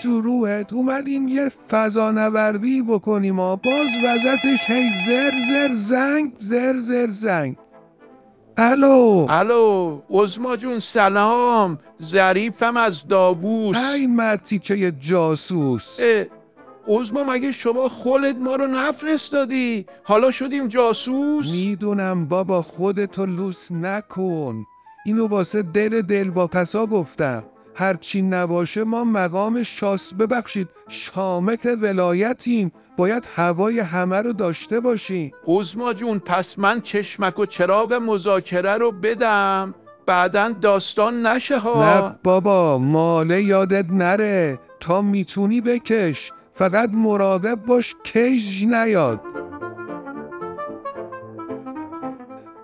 تو روحت اومدیم یه فضانوردی بکنیم و باز وزتش هی زر زر زنگ زر زر زنگ. الو عظما جون سلام، ظریفم از داووس. ای مرتیکه جاسوس. عظما مگه شما خودت ما رو نفرستادی؟ حالا شدیم جاسوس؟ میدونم بابا، خودتو لوس نکن، اینو واسه دلواپسا گفتم. هرچی نباشه ما مقام ببخشید شامت ولایتیم، باید هوای همه رو داشته باشیم. عظما جون پس من چشمک و چراغ مذاکره رو بدم بعدن داستان نشه ها؟ نه بابا، ماله یادت نره، تا میتونی بکش، فقط مراقب باش کیج نیاد.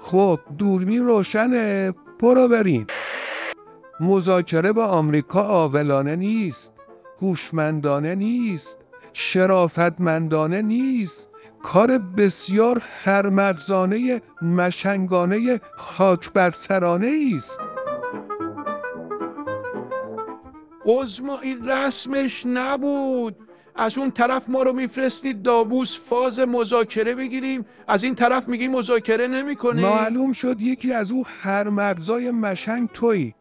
خب دوربین روشنه، برو بریم. مذاکره با آمریکا عاقلانه نیست، هوشمندانه نیست، شرافتمندانه نیست، کار بسیار خرمغزانه مشنگانه خاک بر سرانه است. عظما این رسمش نبود، از اون طرف ما رو میفرستید داووس فاز مذاکره بگیریم، از این طرف میگی مذاکره نمی‌کنی؟ معلوم شد یکی از اون خرمغزای مشنگ تویی.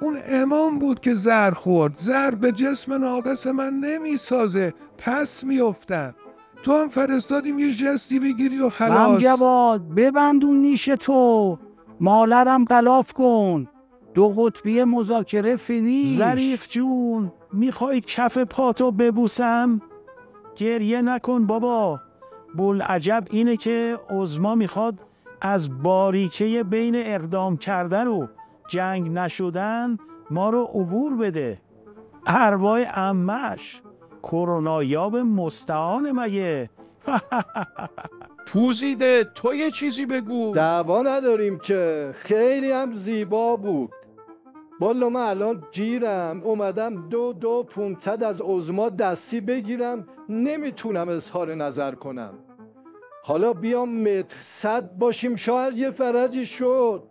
اون امام بود که زهر خورد، زهر به جسم ناقص من نمیسازه، پس میافتم. تو هم فرستادیم یه جستی بگیری و خلاص. جواد ببند اون نیش تو، مالرم غلاف کن، دو قطبی مذاکره فینیش. ظریف جون میخوای کف پاتو ببوسم؟ گریه نکن بابا، بوالعجب اینه که عظما میخواد از باریکه بین اقدام کردن و جنگ نشدن ما رو عبور بده. ارواح عمش کرونایاب مستعان مگه؟ پوزیده تو یه چیزی بگو. دعوا نداریم که، خیلی هم زیبا بود. والا من الان گیرم اومدم 500 از عظما دستی بگیرم، نمیتونم اظهار نظر کنم. حالا بیام متر 100 باشیم شاید یه فرجی شد.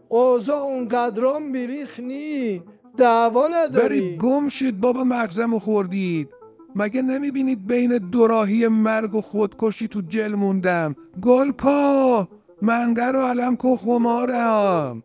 اوضاع اونقدرام بیریخ نی، دعوا نداریم. برید گم شید بابا، مغزمو خوردید. مگه نمیبینید بین دوراهی مرگ و خودکشی تو جل موندم؟ گل پا منگر و علم که خمارم.